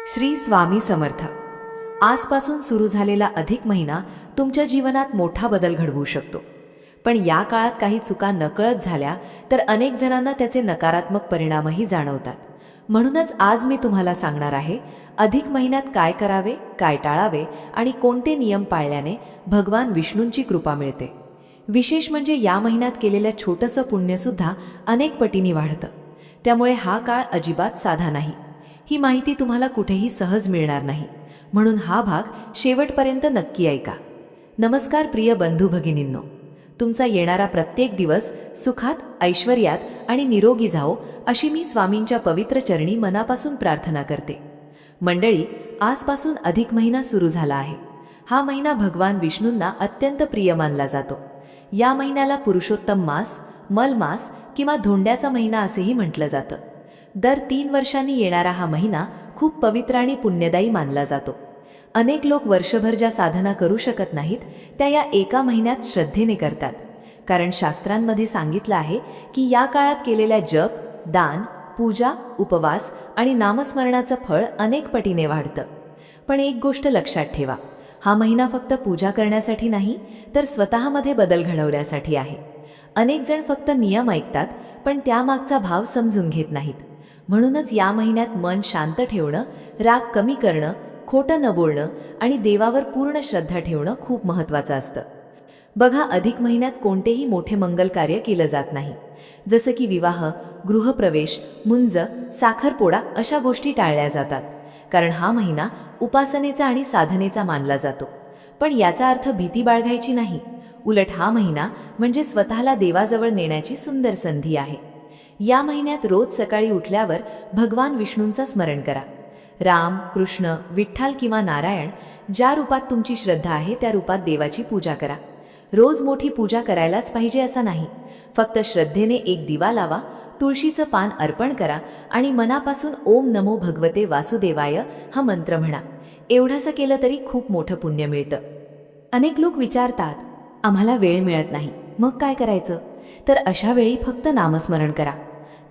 श्री स्वामी समर्थ. आजपासून सुरू झालेला अधिक महिना तुमच्या जीवनात मोठा बदल घडवू शकतो. पण या काळात काही चुका नकळत झाल्या तर अनेक जणांना त्याचे नकारात्मक परिणामही जाणवतात. म्हणूनच आज मी तुम्हाला सांगणार आहे, अधिक महिन्यात काय करावे, काय टाळावे आणि कोणते नियम पाळल्याने भगवान विष्णूंची कृपा मिळते. विशेष म्हणजे या महिन्यात केलेलं छोटंसं पुण्यसुद्धा अनेक पटींनी वाढतं. त्यामुळे हा काळ अजिबात साधा नाही. ही माहिती तुम्हाला कुठेही सहज मिळणार नाही, म्हणून हा भाग शेवटपर्यंत नक्की ऐका. नमस्कार प्रिय बंधू भगिनींनो, तुमचा येणारा प्रत्येक दिवस सुखात, ऐश्वर्यात आणि निरोगी जाओ अशी मी स्वामींच्या पवित्र चरणी मनापासून प्रार्थना करते. मंडळी, आजपासून अधिक महिना सुरू झाला आहे. हा महिना भगवान विष्णूंना अत्यंत प्रिय मानला जातो. या महिन्याला पुरुषोत्तम मास, मल मास किंवा धोंड्याचा महिना असेही म्हटलं जातं. दर 3 वर्षांनी येणारा हा महिना खूप पवित्र आणि पुण्यदायी मानला जातो. अनेक लोक वर्षभर ज्या साधना करू शकत नाहीत त्या या एका महिन्यात श्रद्धेने करतात. कारण शास्त्रांमध्ये सांगितलं आहे की या काळात केलेल्या जप, दान, पूजा, उपवास आणि नामस्मरणाचं फळ अनेक पटीने वाढतं. पण एक गोष्ट लक्षात ठेवा, हा महिना फक्त पूजा करण्यासाठी नाही तर स्वतःमध्ये बदल घडवण्यासाठी आहे. अनेक जण फक्त नियम ऐकतात पण त्यामागचा भाव समजून घेत नाहीत. म्हणूनच या महिन्यात मन शांत ठेवणं, राग कमी करणं, खोटं न बोलणं आणि देवावर पूर्ण श्रद्धा ठेवणं खूप महत्त्वाचं असतं. बघा, अधिक महिन्यात कोणतेही मोठे मंगल कार्य केलं जात नाही. जसं की विवाह, गृहप्रवेश, मुंज, साखरपोळा अशा गोष्टी टाळल्या जातात. कारण हा महिना उपासनेचा आणि साधनेचा मानला जातो. पण याचा अर्थ भीती बाळगायची नाही. उलट हा महिना म्हणजे स्वतःला देवाजवळ नेण्याची सुंदर संधी आहे. या महिन्यात रोज सकाळी उठल्यावर भगवान विष्णूंचा स्मरण करा. राम, कृष्ण, विठ्ठल किंवा नारायण, ज्या रूपात तुमची श्रद्धा आहे त्या रूपात देवाची पूजा करा. रोज मोठी पूजा करायलाच पाहिजे असं नाही. फक्त श्रद्धेने एक दिवा लावा, तुळशीचं पान अर्पण करा आणि मनापासून ओम नमो भगवते वासुदेवाय हा मंत्र म्हणा. एवढंसं केलं तरी खूप मोठं पुण्य मिळतं. अनेक लोक विचारतात, आम्हाला वेळ मिळत नाही, मग काय करायचं? तर अशा वेळी फक्त नामस्मरण करा.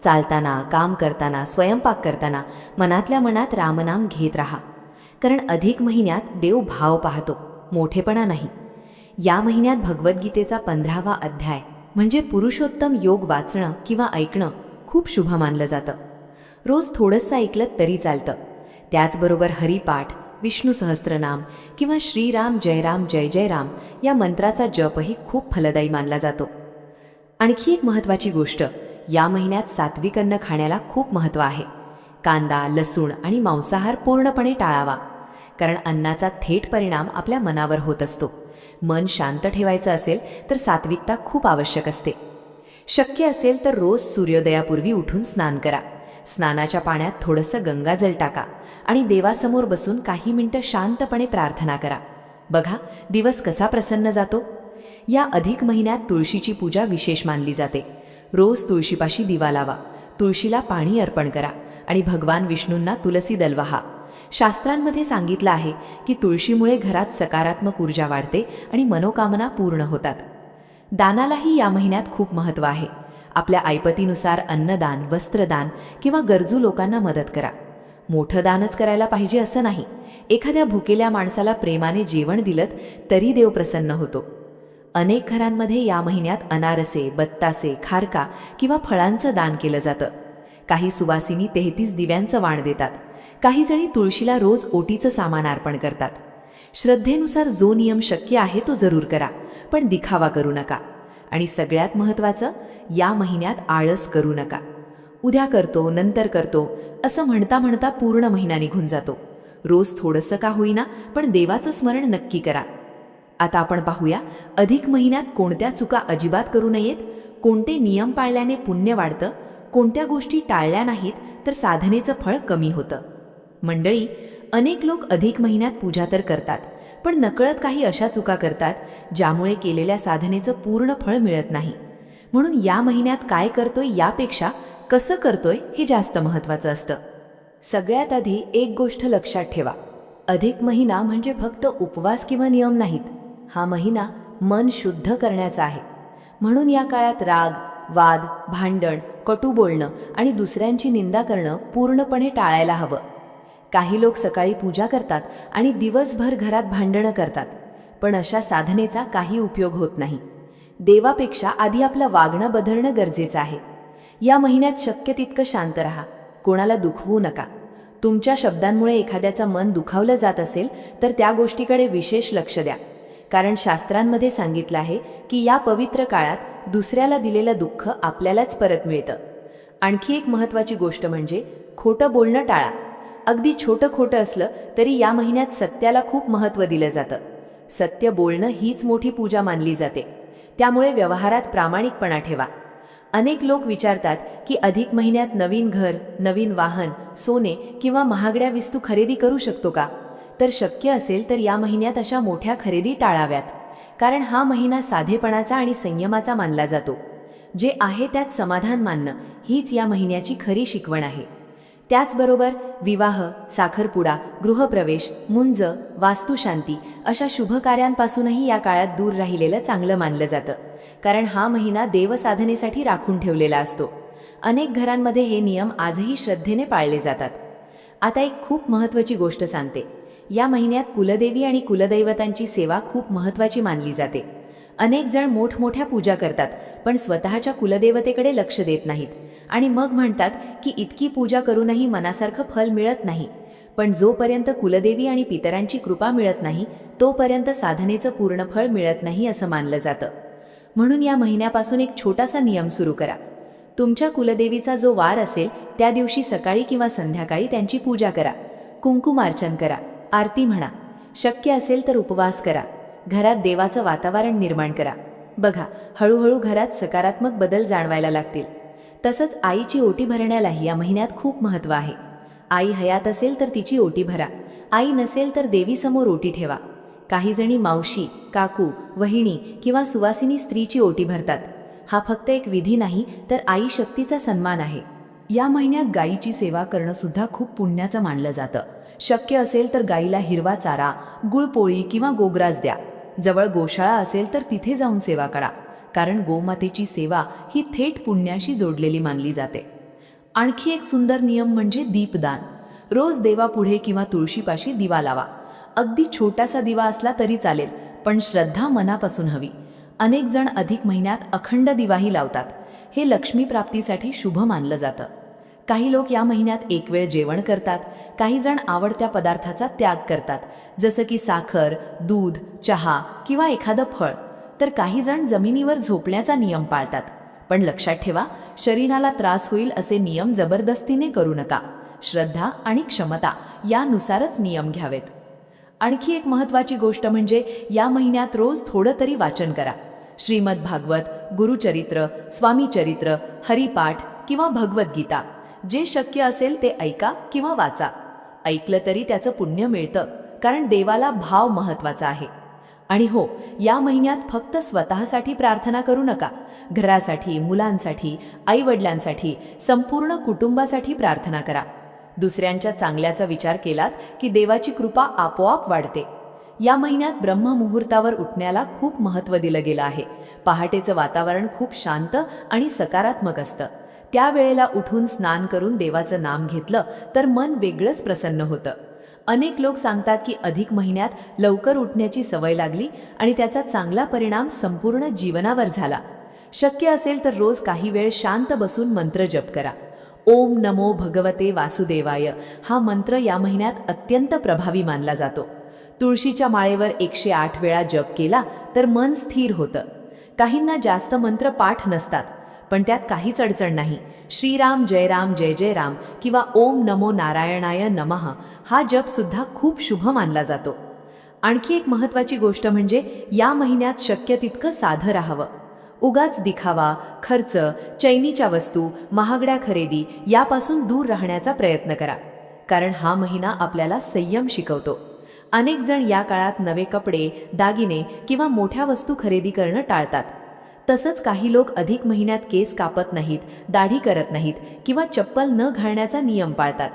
चालताना, काम करताना, स्वयंपाक करताना मनातल्या मनात रामनाम घेत राहा. कारण अधिक महिन्यात देव भाव पाहतो, मोठेपणा नाही. या महिन्यात भगवद्गीतेचा 15वा अध्याय म्हणजे पुरुषोत्तम योग वाचणं किंवा ऐकणं खूप शुभ मानलं जातं. रोज थोडंसं ऐकलं तरी चालतं. त्याचबरोबर हरिपाठ, विष्णू सहस्त्रनाम किंवा श्रीराम जय राम जय जय राम या मंत्राचा जपही खूप फलदायी मानला जातो. आणखी एक महत्त्वाची गोष्ट, या महिन्यात सात्विक अन्न खाण्याला खूप महत्त्व आहे. कांदा, लसूण आणि मांसाहार पूर्णपणे टाळावा. कारण अन्नाचा थेट परिणाम आपल्या मनावर होत असतो. मन शांत ठेवायचं असेल तर सात्विकता खूप आवश्यक असते. शक्य असेल तर रोज सूर्योदयापूर्वी उठून स्नान करा. स्नानाच्या पाण्यात थोडंसं गंगाजल टाका आणि देवासमोर बसून काही मिनिटं शांतपणे प्रार्थना करा. बघा, दिवस कसा प्रसन्न जातो. या अधिक महिन्यात तुळशीची पूजा विशेष मानली जाते. रोज तुळशीपाशी दिवा लावा, तुळशीला पाणी अर्पण करा आणि भगवान विष्णूंना तुलसी दल वाहा. शास्त्रांमध्ये सांगितलं आहे की तुळशीमुळे घरात सकारात्मक ऊर्जा वाढते आणि मनोकामना पूर्ण होतात. दानालाही या महिन्यात खूप महत्त्व आहे. आपल्या ऐपतीनुसार अन्नदान, वस्त्रदान किंवा गरजू लोकांना मदत करा. मोठं दानच करायला पाहिजे असं नाही. एखाद्या भुकेल्या माणसाला प्रेमाने जेवण दिलं तरी देव प्रसन्न होतो. अनेक घरांमध्ये या महिन्यात अनारसे, बत्तासे, खारका किंवा फळांचं दान केलं जातं. काही सुवासिनी 33 दिव्यांचं वाण देतात. काही जणी तुळशीला रोज ओटीचं सामान अर्पण करतात. श्रद्धेनुसार जो नियम शक्य आहे तो जरूर करा, पण दिखावा करू नका. आणि सगळ्यात महत्त्वाचं, या महिन्यात आळस करू नका. उद्या करतो, नंतर करतो असं म्हणता म्हणता पूर्ण महिना निघून जातो. रोज थोडंसं का होईना पण देवाचं स्मरण नक्की करा. आता आपण पाहूया, अधिक महिन्यात कोणत्या चुका अजिबात करू नयेत, कोणते नियम पाळल्याने पुण्य वाढतं, कोणत्या गोष्टी टाळल्या नाहीत तर साधनेचं फळ कमी होतं. मंडळी, अनेक लोक अधिक महिन्यात पूजा तर करतात पण नकळत काही अशा चुका करतात ज्यामुळे केलेल्या साधनेचं पूर्ण फळ मिळत नाही. म्हणून या महिन्यात काय करतोय यापेक्षा कसं करतोय हे जास्त महत्त्वाचं असतं. सगळ्यात आधी एक गोष्ट लक्षात ठेवा, अधिक महिना म्हणजे फक्त उपवास किंवा नियम नाहीत. हा महिना मन शुद्ध करण्याचा आहे. म्हणून या काळात राग, वाद, भांडण, कटू बोलणं आणि दुसऱ्यांची निंदा करणं पूर्णपणे टाळायला हवं. काही लोक सकाळी पूजा करतात आणि दिवसभर घरात भांडणं करतात, पण अशा साधनेचा काही उपयोग होत नाही. देवापेक्षा आधी आपलं वागणं बदलणं गरजेचं आहे. या महिन्यात शक्य तितकं शांत राहा, कोणाला दुखवू नका. तुमच्या शब्दांमुळे एखाद्याचं मन दुखावलं जात असेल तर त्या गोष्टीकडे विशेष लक्ष द्या, कारण शास्त्रांमध्ये सांगितलं आहे की या पवित्र काळात दुसऱ्याला दिलेलं दुःख आपल्यालाच परत मिळतं. आणखी एक महत्त्वाची गोष्ट म्हणजे खोटं बोलणं टाळा. अगदी छोटं खोटं असलं तरी या महिन्यात सत्याला खूप महत्त्व दिलं जातं. सत्य बोलणं हीच मोठी पूजा मानली जाते. त्यामुळे व्यवहारात प्रामाणिकपणा ठेवा. अनेक लोक विचारतात की अधिक महिन्यात नवीन घर, नवीन वाहन, सोने किंवा महागड्या वस्तू खरेदी करू शकतो का? तर शक्य असेल तर या महिन्यात अशा मोठ्या खरेदी टाळाव्यात, कारण हा महिना साधेपणाचा आणि संयमाचा मानला जातो. जे आहे त्यात समाधान मानणं हीच या महिन्याची खरी शिकवण आहे. त्याचबरोबर विवाह, साखरपुडा, गृहप्रवेश, मुंज, वास्तुशांती अशा शुभ कार्यांपासूनही या काळात दूर राहिलेलं चांगलं मानलं जातं, कारण हा महिना देवसाधनेसाठी राखून ठेवलेला असतो. अनेक घरांमध्ये हे नियम आजही श्रद्धेने पाळले जातात. आता एक खूप महत्त्वाची गोष्ट सांगते. या महिन्यात कुलदेवी आणि कुलदैवतांची सेवा खूप महत्त्वाची मानली जाते. अनेक जण मोठमोठ्या पूजा करतात, पण स्वतःच्या कुलदेवतेकडे लक्ष देत नाहीत आणि मग म्हणतात की इतकी पूजा करूनही मनासारखं फल मिळत नाही. पण जोपर्यंत कुलदेवी आणि पितरांची कृपा मिळत नाही तोपर्यंत साधनेचं पूर्ण फळ मिळत नाही असं मानलं जातं. म्हणून या महिन्यापासून एक छोटासा नियम सुरू करा. तुमच्या कुलदेवीचा जो वार असेल त्या दिवशी सकाळी किंवा संध्याकाळी त्यांची पूजा करा, कुंकुमार्चन करा, आरती म्हणा. शक्य असेल तर उपवास करा. घरात देवाचं वातावरण निर्माण करा. बघा, हळूहळू घरात सकारात्मक बदल जाणवायला लागतील. तसंच आईची ओटी भरण्यालाही या महिन्यात खूप महत्त्व आहे. आई हयात असेल तर तिची ओटी भरा. आई नसेल तर देवीसमोर ओटी ठेवा. काही जणी मावशी, काकू, वहिनी किंवा सुवासिनी स्त्रीची ओटी भरतात. हा फक्त एक विधी नाही तर आई शक्तीचा सन्मान आहे. या महिन्यात गायीची सेवा करणं सुद्धा खूप पुण्याचं मानलं जातं. शक्य असेल तर गायीला हिरवा चारा, गुळपोळी किंवा गोग्रास द्या. जवळ गोशाळा असेल तर तिथे जाऊन सेवा करा, कारण गोमातेची सेवा ही थेट पुण्याशी जोडलेली मानली जाते. आणखी एक सुंदर नियम म्हणजे दीपदान. रोज देवापुढे किंवा तुळशीपाशी दिवा लावा. अगदी छोटासा दिवा असला तरी चालेल, पण श्रद्धा मनापासून हवी. अनेक जण अधिक महिन्यात अखंड दिवाही लावतात. हे लक्ष्मी प्राप्तीसाठी शुभ मानलं जातं. काही लोक या महिन्यात एक वेळ जेवण करतात. काही जण आवडत्या पदार्थाचा त्याग करतात, जसं की साखर, दूध, चहा किंवा एखादं फळ. तर काही जण जमिनीवर झोपण्याचा नियम पाळतात. पण लक्षात ठेवा, शरीराला त्रास होईल असे नियम जबरदस्तीने करू नका. श्रद्धा आणि क्षमता यानुसारच नियम घ्यावेत. आणखी एक महत्त्वाची गोष्ट म्हणजे या महिन्यात रोज थोडं तरी वाचन करा. श्रीमद भागवत, गुरुचरित्र, स्वामीचरित्र, हरिपाठ किंवा भगवद्गीता. जे शक्य असेल ते ऐका किंवा वाचा. ऐकलं तरी त्याचं पुण्य मिळतं, कारण देवाला भाव महत्त्वाचा आहे. आणि हो, या महिन्यात फक्त स्वतःसाठी प्रार्थना करू नका. घरासाठी, मुलांसाठी, आईवडिलांसाठी, संपूर्ण कुटुंबासाठी प्रार्थना करा. दुसऱ्यांच्या चांगल्याचा विचार केलात की देवाची कृपा आपोआप वाढते. या महिन्यात ब्रह्ममुहूर्तावर उठण्याला खूप महत्त्व दिलं गेलं आहे. पहाटेचं वातावरण खूप शांत आणि सकारात्मक असतं. त्यावेळेला उठून स्नान करून देवाचं नाम घेतलं तर मन वेगळंच प्रसन्न होतं. अनेक लोक सांगतात की अधिक महिन्यात लवकर उठण्याची सवय लागली आणि त्याचा चांगला परिणाम संपूर्ण जीवनावर झाला. शक्य असेल तर रोज काही वेळ शांत बसून मंत्र जप करा. ओम नमो भगवते वासुदेवाय हा मंत्र या महिन्यात अत्यंत प्रभावी मानला जातो. तुळशीच्या माळेवर 108 वेळा जप केला तर मन स्थिर होतं. काहींना जास्त मंत्र पाठ नसतात, पण त्यात काहीच अडचण नाही. श्रीराम जय राम जय जय राम किंवा ओम नमो नारायणाय नमः हा जप सुद्धा खूप शुभ मानला जातो. आणखी एक महत्त्वाची गोष्ट म्हणजे या महिन्यात शक्य तितकं साधं राहावं. उगाच दिखावा, खर्च, चैनीच्या वस्तू, महागड्या खरेदी यापासून दूर राहण्याचा प्रयत्न करा, कारण हा महिना आपल्याला संयम शिकवतो. अनेक जण या काळात नवे कपडे, दागिने किंवा मोठ्या वस्तू खरेदी करणं टाळतात. तसंच काही लोक अधिक महिन्यात केस कापत नाहीत, दाढी करत नाहीत किंवा चप्पल न घालण्याचा नियम पाळतात.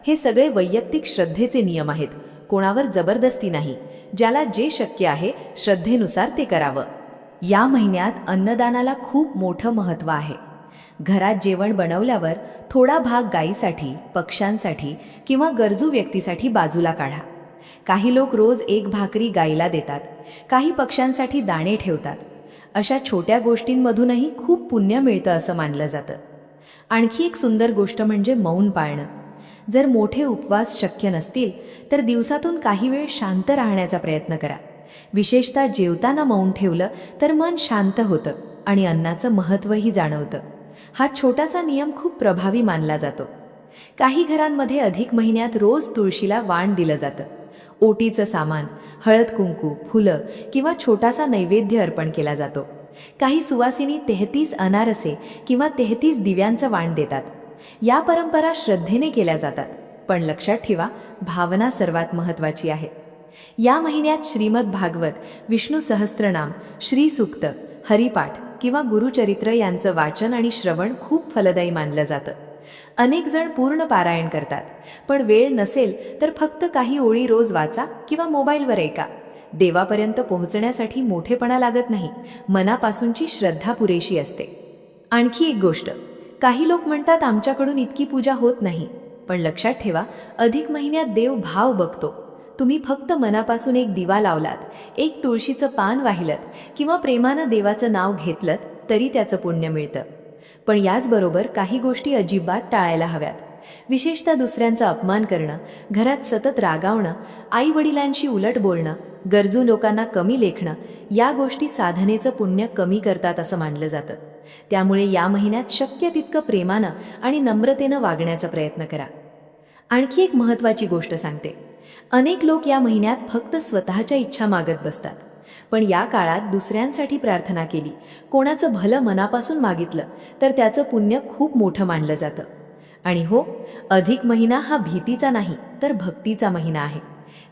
हे सगळे वैयक्तिक श्रद्धेचे नियम आहेत, कोणावर जबरदस्ती नाही. ज्याला जे शक्य आहे श्रद्धेनुसार ते करावं. या महिन्यात अन्नदानाला खूप मोठं महत्त्व आहे. घरात जेवण बनवल्यावर थोडा भाग गायीसाठी, पक्ष्यांसाठी किंवा गरजू व्यक्तीसाठी बाजूला काढा. काही लोक रोज एक भाकरी गायीला देतात, काही पक्ष्यांसाठी दाणे ठेवतात. अशा छोट्या गोष्टींमधूनही खूप पुण्य मिळतं असं मानलं जातं. आणखी एक सुंदर गोष्ट म्हणजे मौन पाळणं. जर मोठे उपवास शक्य नसतील तर दिवसातून काही वेळ शांत राहण्याचा प्रयत्न करा. विशेषतः जेवताना मौन ठेवलं तर मन शांत होतं आणि अन्नाचं महत्त्वही जाणवतं. हा छोटासा नियम खूप प्रभावी मानला जातो. काही घरांमध्ये अधिक महिन्यात रोज तुळशीला वाण दिलं जातं. ओटीचं सामान, हळद कुंकू, फुलं किंवा छोटासा नैवेद्य अर्पण केला जातो. काही सुवासिनी 33 अनारसे किंवा 33 दिव्यांचं वाण देतात. या परंपरा श्रद्धेने केल्या जातात, पण लक्षात ठेवा, भावना सर्वात महत्त्वाची आहे. या महिन्यात श्रीमद भागवत, विष्णू सहस्त्रनाम, श्री सूक्त, हरिपाठ किंवा गुरुचरित्र यांचं वाचन आणि श्रवण खूप फलदायी मानलं जातं. अनेक जण पूर्ण पारायण करतात, पण वेळ नसेल तर फक्त काही ओळी रोज वाचा किंवा मोबाईलवर ऐका. देवापर्यंत पोहोचण्यासाठी मोठेपणा लागत नाही, मनापासूनची श्रद्धा पुरेशी असते. आणखी एक गोष्ट, काही लोक म्हणतात आमच्याकडून इतकी पूजा होत नाही, पण लक्षात ठेवा, अधिक महिन्यात देव भाव बघतो. तुम्ही फक्त मनापासून एक दिवा लावलात, एक तुळशीचं पान वाहिलत किंवा प्रेमानं देवाचं नाव घेतलं तरी त्याचं पुण्य मिळतं. पण याचबरोबर काही गोष्टी अजिबात टाळायला हव्यात. विशेषतः दुसऱ्यांचा अपमान करणं, घरात सतत रागावणं, आई वडिलांशी उलट बोलणं, गरजू लोकांना कमी लेखणं, या गोष्टी साधनेचं पुण्य कमी करतात असं मानलं जातं. त्यामुळे या महिन्यात शक्य तितकं प्रेमानं आणि नम्रतेनं वागण्याचा प्रयत्न करा. आणखी एक महत्त्वाची गोष्ट सांगते. अनेक लोक या महिन्यात फक्त स्वतःच्या इच्छा मागत बसतात, पण या काळात दुसऱ्यांसाठी प्रार्थना केली, कोणाचं भलं मनापासून मागितलं तर त्याचं पुण्य खूप मोठं मानलं जातं. आणि हो, अधिक महिना हा भीतीचा नाही तर भक्तीचा महिना आहे.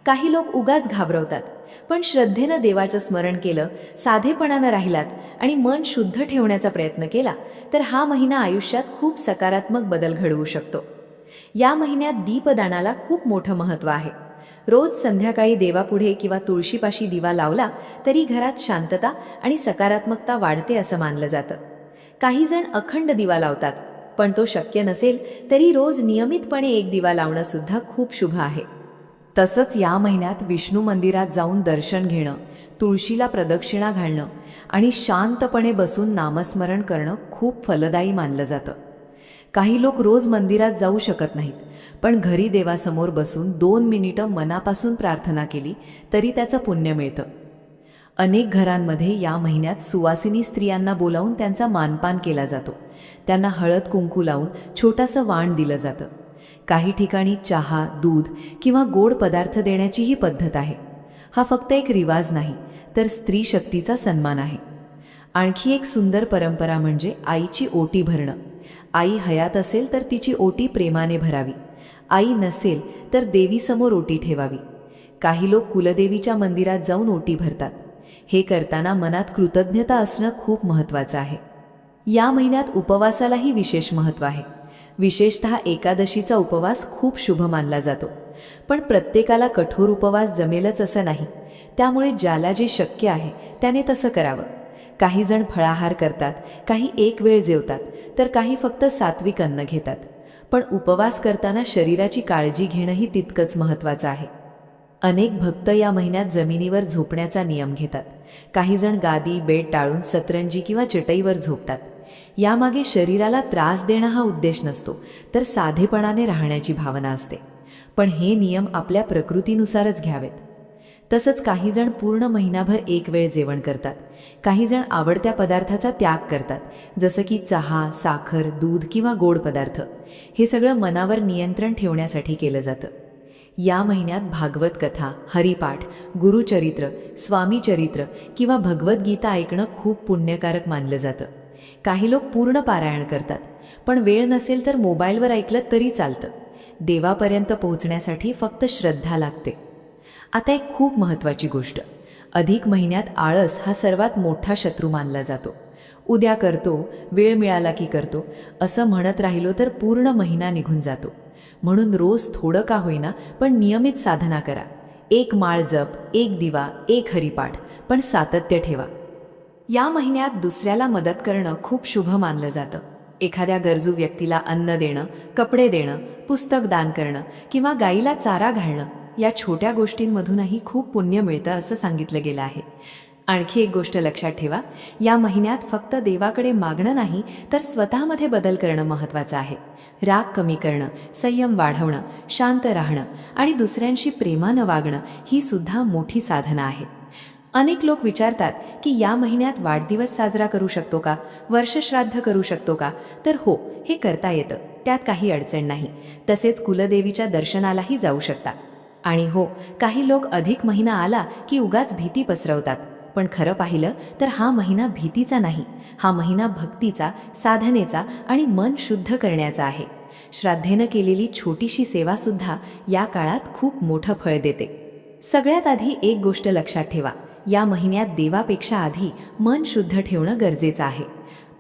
काही लोक उगाच घाबरवतात, पण श्रद्धेनं देवाचं स्मरण केलं, साधेपणानं राहिलात आणि मन शुद्ध ठेवण्याचा प्रयत्न केला तर हा महिना आयुष्यात खूप सकारात्मक बदल घडवू शकतो. या महिन्यात दीपदानाला खूप मोठं महत्त्व आहे. रोज संध्याकाळी देवापुढे किंवा तुळशीपाशी दिवा लावला तरी घरात शांतता आणि सकारात्मकता वाढते असं मानलं जातं. काही जण अखंड दिवा लावतात, पण तो शक्य नसेल तरी रोज नियमितपणे एक दिवा लावणं सुद्धा खूप शुभ आहे. तसंच या महिन्यात विष्णू मंदिरात जाऊन दर्शन घेणं, तुळशीला प्रदक्षिणा घालणं आणि शांतपणे बसून नामस्मरण करणं खूप फलदायी मानलं जातं. काही लोक रोज मंदिरात जाऊ शकत नाहीत, पण घरी देवासमोर बसून 2 मिनिटं मनापासून प्रार्थना केली तरी त्याचं पुण्य मिळतं. अनेक घरांमध्ये या महिन्यात सुवासिनी स्त्रियांना बोलावून त्यांचा मानपान केला जातो. त्यांना हळद कुंकू लावून छोटासं वाण दिलं जातं. काही ठिकाणी चहा, दूध किंवा गोड पदार्थ देण्याचीही पद्धत आहे. हा फक्त एक रिवाज नाही तर स्त्री शक्तीचा सन्मान आहे. आणखी एक सुंदर परंपरा म्हणजे आईची ओटी भरणं. आई हयात असेल तर तिची ओटी प्रेमाने भरावी. आई नसेल तर देवीसमोर ओटी ठेवावी. काही लोक कुलदेवीच्या मंदिरात जाऊन ओटी भरतात. हे करताना मनात कृतज्ञता असणं खूप महत्त्वाचं आहे. या महिन्यात उपवासालाही विशेष महत्त्व आहे. विशेषतः एकादशीचा उपवास खूप शुभ मानला जातो, पण प्रत्येकाला कठोर उपवास जमेलच असं नाही. त्यामुळे ज्याला जे शक्य आहे त्याने तसं करावं. काही जण फळाहार करतात, काही एक वेळ जेवतात, तर काही फक्त सात्विक अन्न घेतात. पण उपवास करताना शरीराची काळजी घेणंही तितकंच महत्त्वाचं आहे. अनेक भक्त या महिन्यात जमिनीवर झोपण्याचा नियम घेतात. काही जण गादी, बेड टाळून सतरंजी किंवा चटईवर झोपतात. यामागे शरीराला त्रास देणं हा उद्देश नसतो, तर साधेपणाने राहण्याची भावना असते. पण हे नियम आपल्या प्रकृतीनुसारच घ्यावेत. तसंच काही जण पूर्ण महिनाभर एक वेळ जेवण करतात. काही जण आवडत्या पदार्थाचा त्याग करतात, जसं की चहा, साखर, दूध किंवा गोड पदार्थ. हे सगळं मनावर नियंत्रण ठेवण्यासाठी केलं जातं. या महिन्यात भागवत कथा, हरिपाठ, गुरुचरित्र, स्वामीचरित्र किंवा भगवद्गीता ऐकणं खूप पुण्यकारक मानलं जातं. काही लोक पूर्ण पारायण करतात, पण वेळ नसेल तर मोबाईलवर ऐकलं तरी चालतं. देवापर्यंत पोहोचण्यासाठी फक्त श्रद्धा लागते. आता एक खूप महत्त्वाची गोष्ट, अधिक महिन्यात आळस हा सर्वात मोठा शत्रू मानला जातो. उद्या करतो, वेळ मिळाला की करतो असं म्हणत राहिलो तर पूर्ण महिना निघून जातो. म्हणून रोज थोडं का होईना पण नियमित साधना करा. एक माळ जप, एक दिवा, एक हरिपाठ, पण सातत्य ठेवा. या महिन्यात दुसऱ्याला मदत करणं खूप शुभ मानलं जातं. एखाद्या गरजू व्यक्तीला अन्न देणं, कपडे देणं, पुस्तक दान करणं किंवा गाईला चारा घालणं या छोट्या गोष्टींमधूनही खूप पुण्य मिळतं असं सांगितलं गेलं आहे. आणखी एक गोष्ट लक्षात ठेवा, या महिन्यात फक्त देवाकडे मागणं नाही तर स्वतःमध्ये बदल करणं महत्त्वाचं आहे. राग कमी करणं, संयम वाढवणं, शांत राहणं आणि दुसऱ्यांशी प्रेमानं वागणं ही सुद्धा मोठी साधना आहे. अनेक लोक विचारतात की या महिन्यात वाढदिवस साजरा करू शकतो का, वर्षश्राद्ध करू शकतो का? तर हो, हे करता येतं, त्यात काही अडचण नाही. तसेच कुलदेवीच्या दर्शनालाही जाऊ शकता. आणि हो, काही लोक अधिक महिना आला की उगाच भीती पसरवतात, पण खरं पाहिलं तर हा महिना भीतीचा नाही, हा महिना भक्तीचा, साधनेचा आणि मन शुद्ध करण्याचा आहे. श्राद्धेनं केलेली छोटीशी सेवासुद्धा या काळात खूप मोठं फळ देते. सगळ्यात आधी एक गोष्ट लक्षात ठेवा, या महिन्यात देवापेक्षा आधी मन शुद्ध ठेवणं गरजेचं आहे.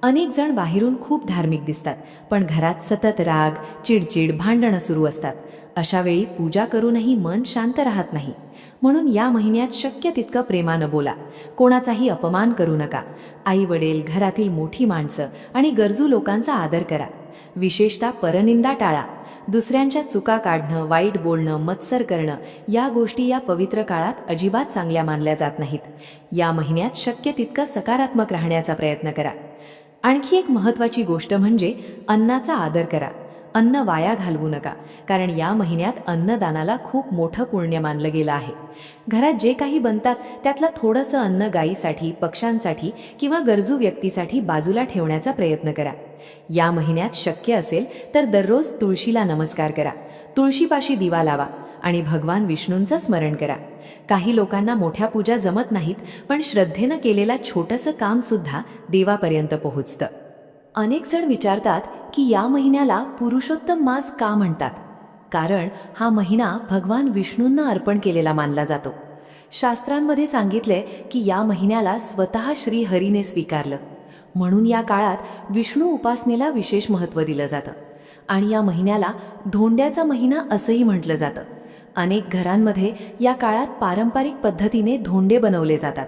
अनेक जण बाहेरून खूप धार्मिक दिसतात, पण घरात सतत राग, चिडचिड, भांडणं सुरू असतात. अशा वेळी पूजा करूनही मन शांत राहत नाही. म्हणून या महिन्यात शक्य तितकं प्रेमानं बोला, कोणाचाही अपमान करू नका. आई वडील, घरातील मोठी माणसं आणि गरजू लोकांचा आदर करा. विशेषतः परनिंदा टाळा. दुसऱ्यांच्या चुका काढणं, वाईट बोलणं, मत्सर करणं या गोष्टी या पवित्र काळात अजिबात चांगल्या मानल्या जात नाहीत. या महिन्यात शक्य तितकं सकारात्मक राहण्याचा प्रयत्न करा. आणखी एक महत्त्वाची गोष्ट म्हणजे अन्नाचा आदर करा. अन्न वाया घालवू नका, कारण या महिन्यात अन्नदानाला खूप मोठं पुण्य मानलं गेलं आहे. घरात जे काही बनतात त्यातलं थोडंसं अन्न गायीसाठी, पक्ष्यांसाठी किंवा गरजू व्यक्तीसाठी बाजूला ठेवण्याचा प्रयत्न करा. या महिन्यात शक्य असेल तर दररोज तुळशीला नमस्कार करा, तुळशीपाशी दिवा लावा आणि भगवान विष्णूंचं स्मरण करा. काही लोकांना मोठ्या पूजा जमत नाहीत, पण श्रद्धेनं केलेलं छोटंसं कामसुद्धा देवापर्यंत पोहोचतं. अनेक जण विचारतात की या महिन्याला पुरुषोत्तम मास का म्हणतात? कारण हा महिना भगवान विष्णूंना अर्पण केलेला मानला जातो. शास्त्रांमध्ये सांगितले की या महिन्याला स्वतः श्री हरीने स्वीकारलं. म्हणून या काळात विष्णू उपासनेला विशेष महत्त्व दिलं जातं. आणि या महिन्याला धोंड्याचा महिना असंही म्हटलं जातं. अनेक घरांमध्ये या काळात पारंपरिक पद्धतीने धोंडे बनवले जातात.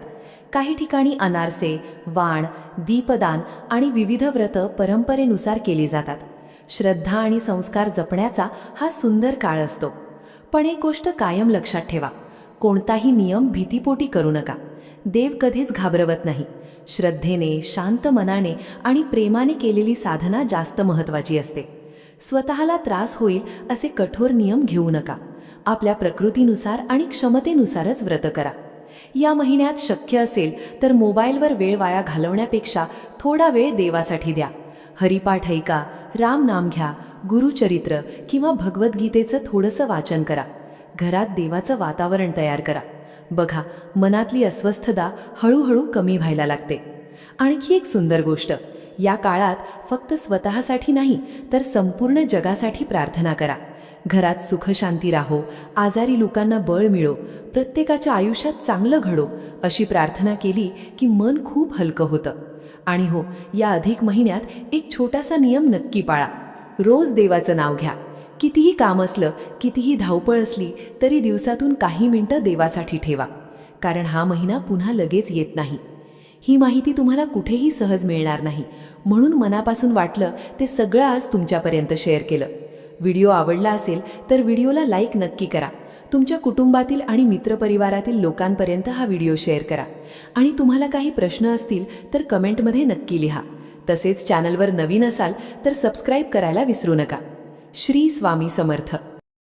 काही ठिकाणी अनारसे, वाण, दीपदान आणि विविध व्रतं परंपरेनुसार केली जातात. श्रद्धा आणि संस्कार जपण्याचा हा सुंदर काळ असतो. पण एक गोष्ट कायम लक्षात ठेवा, कोणताही नियम भीतीपोटी करू नका. देव कधीच घाबरवत नाही. श्रद्धेने, शांत मनाने आणि प्रेमाने केलेली साधना जास्त महत्त्वाची असते. स्वतःला त्रास होईल असे कठोर नियम घेऊ नका. आपल्या प्रकृतीनुसार आणि क्षमतेनुसारच व्रत करा. या महिन्यात शक्य असेल तर मोबाईलवर वेळ वाया घालवण्यापेक्षा थोडा वेळ देवासाठी द्या. हरिपाठ ऐका, रामनाम घ्या, गुरुचरित्र किंवा भगवद्गीतेचं थोडंसं वाचन करा. घरात देवाचं वातावरण तयार करा. बघा, मनातली अस्वस्थता हळूहळू कमी व्हायला लागते. आणखी एक सुंदर गोष्ट, या काळात फक्त स्वतःसाठी नाही तर संपूर्ण जगासाठी प्रार्थना करा. घरात सुखशांती राहो, आजारी लोकांना बळ मिळो, प्रत्येकाच्या आयुष्यात चांगलं घडो अशी प्रार्थना केली की मन खूप हलकं होतं. आणि हो, या अधिक महिन्यात एक छोटासा नियम नक्की पाळा. रोज देवाचं नाव घ्या. कितीही काम असलं, कितीही धावपळ असली तरी दिवसातून काही मिनिटं देवासाठी ठेवा. कारण हा महिना पुन्हा लगेच येत नाही. ही माहिती तुम्हाला कुठेही सहज मिळणार नाही. म्हणून मनापासून वाटलं ते सगळं आज तुमच्यापर्यंत शेअर केलं. व्हिडिओ आवडला असेल तर व्हिडिओला लाईक नक्की करा. तुमच्या कुटुंबातील आणि मित्रपरिवारातील लोकांपर्यंत हा व्हिडिओ शेअर करा. आणि तुम्हाला काही प्रश्न असतील तर कमेंटमध्ये नक्की लिहा. तसेच चॅनलवर नवीन असाल तर सबस्क्राईब करायला विसरू नका. श्री स्वामी समर्थ.